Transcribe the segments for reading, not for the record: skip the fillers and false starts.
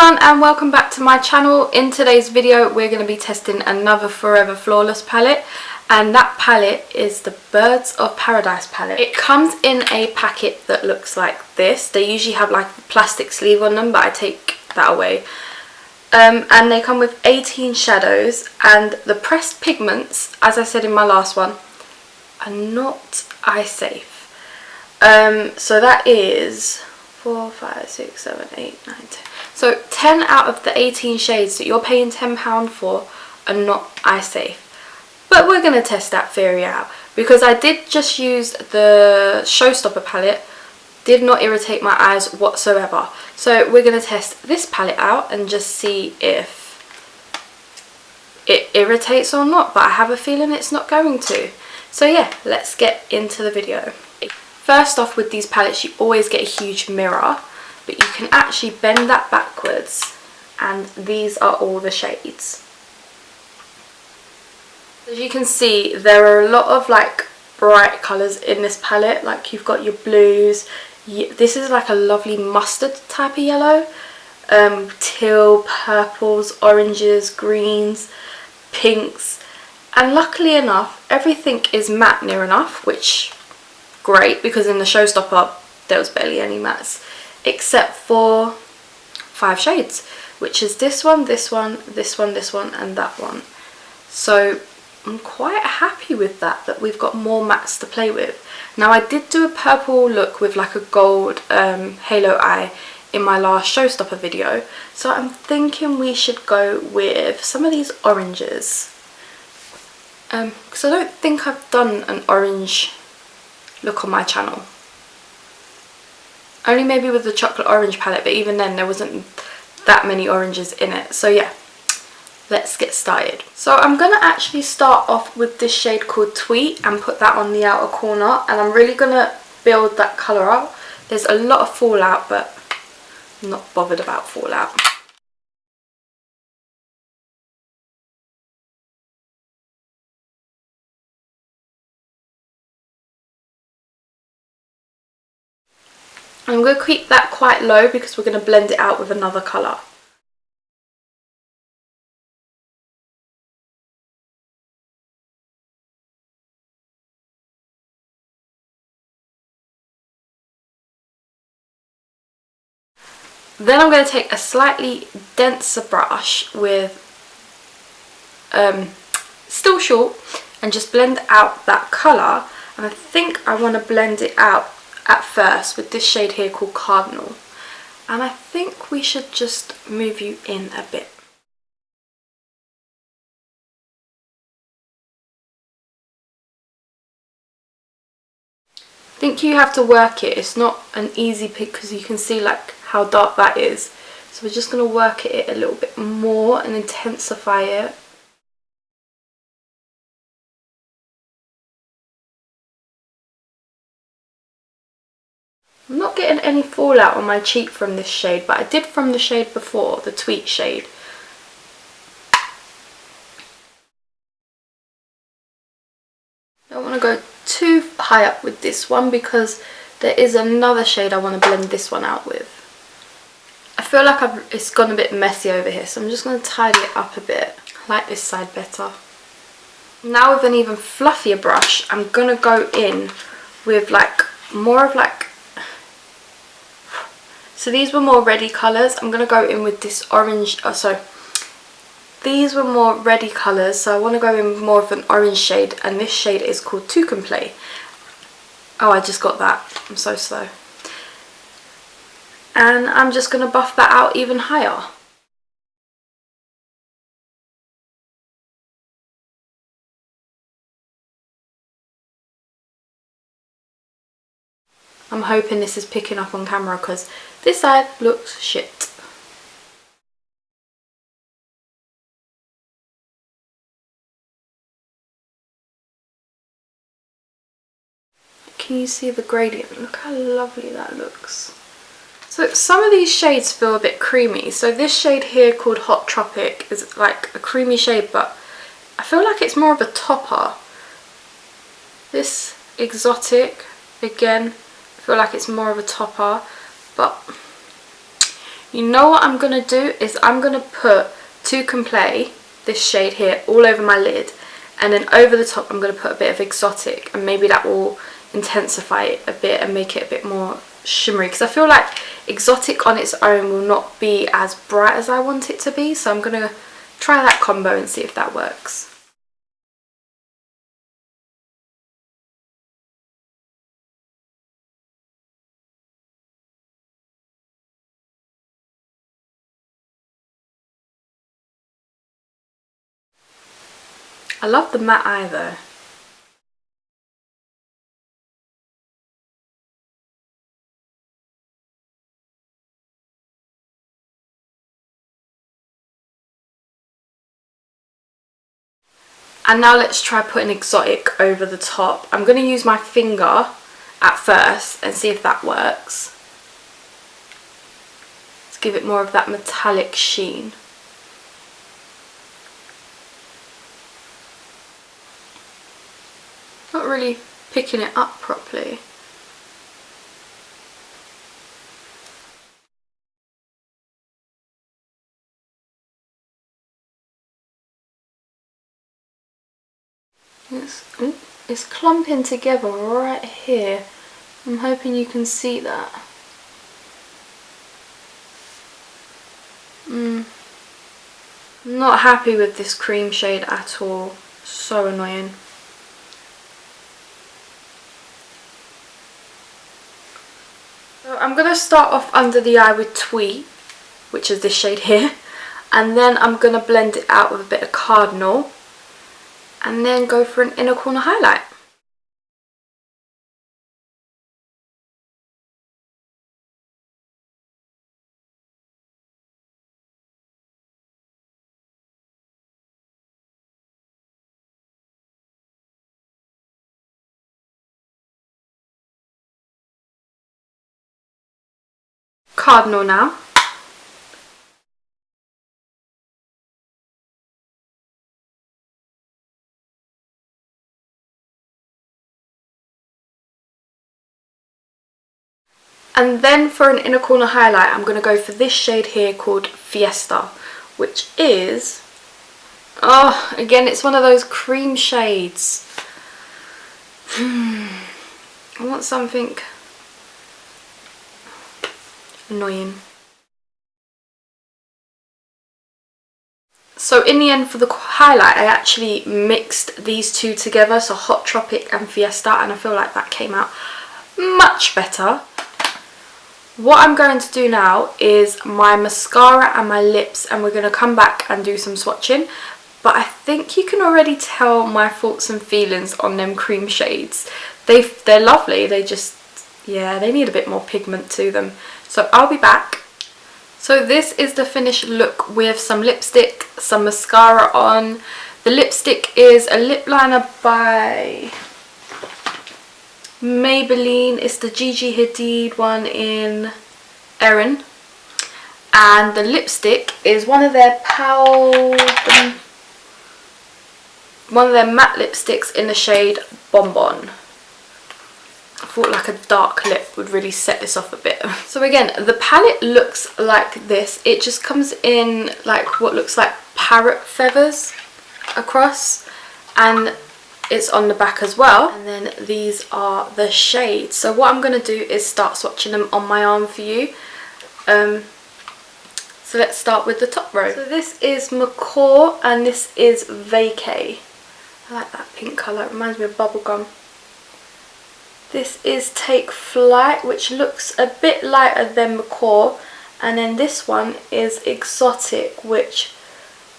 everyone and welcome back to my channel. In today's video we're going to be testing another Forever Flawless palette, and that palette is the Birds of Paradise palette. It comes in a packet that looks like this. They usually have like a plastic sleeve on them, but I take that away. And they come with 18 shadows, and the pressed pigments, as I said in my last one, are not eye safe. So that is 4, 5, 6, 7, 8, 9, 10. So 10 out of the 18 shades that you're paying £10 for are not eye safe. But we're going to test that theory out, because I did just use the Showstopper palette. Did not irritate my eyes whatsoever. So we're going to test this palette out and just see if it irritates or not. But I have a feeling it's not going to. So yeah, let's get into the video. First off, with these palettes you always get a huge mirror, but you can actually bend that backwards and these are all the shades. As you can see, there are a lot of like bright colours in this palette. Like you've got your blues, this is like a lovely mustard type of yellow, teal, purples, oranges, greens, pinks, and luckily enough everything is matte near enough, which great, because in the Showstopper there was barely any mattes except for 5 shades, which is this one, this one, this one, this one and that one. So I'm quite happy with that we've got more mattes to play with. Now I did do a purple look with like a gold halo eye in my last Showstopper video, so I'm thinking we should go with some of these oranges, because I don't think I've done an orange look on my channel. Only maybe with the chocolate orange palette, but even then there wasn't that many oranges in it. So yeah, let's get started. So I'm going to actually start off with this shade called Tweet and put that on the outer corner, and I'm really going to build that colour up. There's a lot of fallout, but I'm not bothered about fallout. I'm going to keep that quite low because we're going to blend it out with another colour. Then I'm going to take a slightly denser brush with Still Short and just blend out that colour. And I think I want to blend it out at first with this shade here called Cardinal, and I think we should just move you in a bit. I think you have to work it. It's not an easy pick because you can see like how dark that is, so we're just going to work it a little bit more and intensify it. I'm not getting any fallout on my cheek from this shade, but I did from the shade before, the Tweet shade. I don't want to go too high up with this one because there is another shade I want to blend this one out with. I feel like it's gone a bit messy over here, so I'm just going to tidy it up a bit. I like this side better. Now with an even fluffier brush, I'm going to go in with like more of like, so these were more reddy colours. I'm going to go in with this orange, these were more reddy colours, so I want to go in with more of an orange shade, and this shade is called Two Can Play. Oh, I just got that. I'm so slow. And I'm just going to buff that out even higher. I'm hoping this is picking up on camera because this side looks shit. Can you see the gradient? Look how lovely that looks. So some of these shades feel a bit creamy. So this shade here called Hot Tropic is like a creamy shade, but I feel like it's more of a topper. This Exotic, again, I feel like it's more of a topper, but You know what I'm going to do is I'm going to put Toucan Play, this shade here, all over my lid. And then over the top I'm going to put a bit of Exotic, and maybe that will intensify it a bit and make it a bit more shimmery, because I feel like Exotic on its own will not be as bright as I want it to be. So I'm going to try that combo and see if that works. I love the matte eye though. And now let's try putting Exotic over the top. I'm going to use my finger at first and see if that works. Let's give it more of that metallic sheen. Not really picking it up properly. It's clumping together right here. I'm hoping you can see that. Not happy with this cream shade at all. So annoying. So I'm going to start off under the eye with Twee, which is this shade here. And then I'm going to blend it out with a bit of Cardinal. And then go for an inner corner highlight. Cardinal now. And then for an inner corner highlight, I'm going to go for this shade here called Fiesta, which is, oh, again, it's one of those cream shades. I want something annoying. So in the end, for the highlight, I actually mixed these two together, so Hot Tropic and Fiesta, and I feel like that came out much better. What I'm going to do now is my mascara and my lips, and we're going to come back and do some swatching. But I think you can already tell my thoughts and feelings on them cream shades. They're lovely, they just, yeah, they need a bit more pigment to them. So I'll be back. So this is the finished look with some lipstick, some mascara on. The lipstick is a lip liner by Maybelline. It's the Gigi Hadid one in Erin. And the lipstick is one of their matte lipsticks in the shade Bonbon. I thought like a dark lip would really set this off a bit. So again, the palette looks like this. It just comes in like what looks like parrot feathers across, and it's on the back as well. And then these are the shades. So what I'm going to do is start swatching them on my arm for you. So let's start with the top row. So this is Macaw and this is Vacay. I like that pink colour, it reminds me of bubblegum. This is Take Flight, which looks a bit lighter than Macaw. And then this one is Exotic, which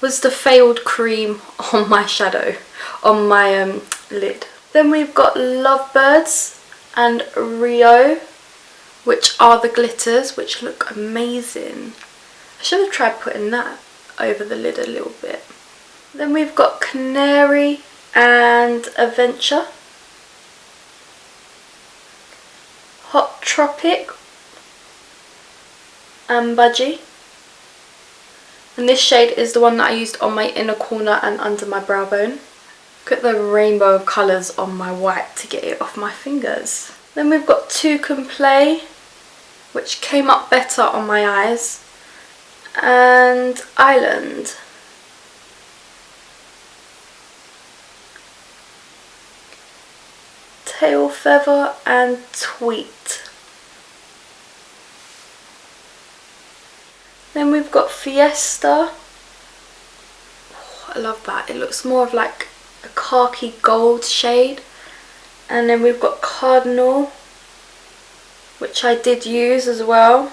was the failed cream on my shadow, on my lid. Then we've got Lovebirds and Rio, which are the glitters, which look amazing. I should have tried putting that over the lid a little bit. Then we've got Canary and Adventure. Hot Tropic and Budgie. And this shade is the one that I used on my inner corner and under my brow bone. Look at the rainbow of colours on my white to get it off my fingers. Then we've got Toucan Play, which came up better on my eyes. and Island. Tail Feather and Tweet. Then we've got Fiesta. Oh, I love that. It looks more of like a khaki gold shade. And then we've got Cardinal, which I did use as well.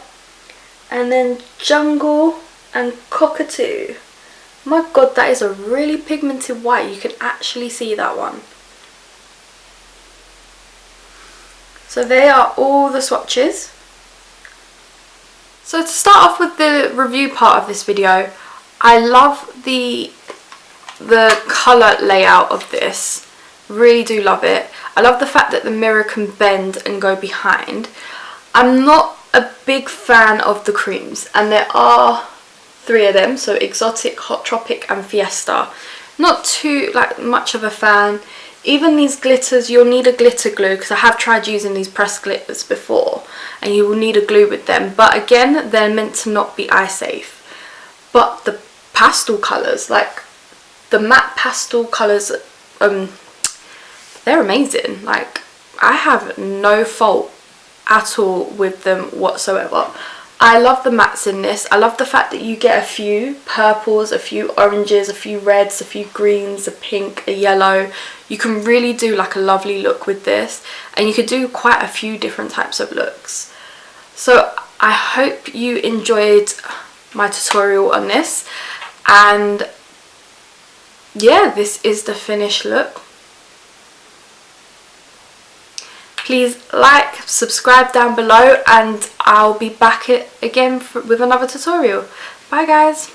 And then Jungle and Cockatoo. My god, that is a really pigmented white. You can actually see that one. So they are all the swatches. So to start off with the review part of this video, I love the colour layout of this. Really do love it. I love the fact that the mirror can bend and go behind. I'm not a big fan of the creams, and there are 3 of them, so Exotic, Hot Tropic and Fiesta. Not too much of a fan. Even these glitters, you'll need a glitter glue, because I have tried using these pressed glitters before, and you will need a glue with them, but again, they're meant to not be eye safe. But the pastel colours, like the matte pastel colours, they're amazing. Like, I have no fault at all with them whatsoever. I love the mattes in this. I love the fact that you get a few purples, a few oranges, a few reds, a few greens, a pink, a yellow. You can really do like a lovely look with this, and you could do quite a few different types of looks. So I hope you enjoyed my tutorial on this, and yeah, this is the finished look. Please like, subscribe down below, and I'll be back again with another tutorial. Bye guys.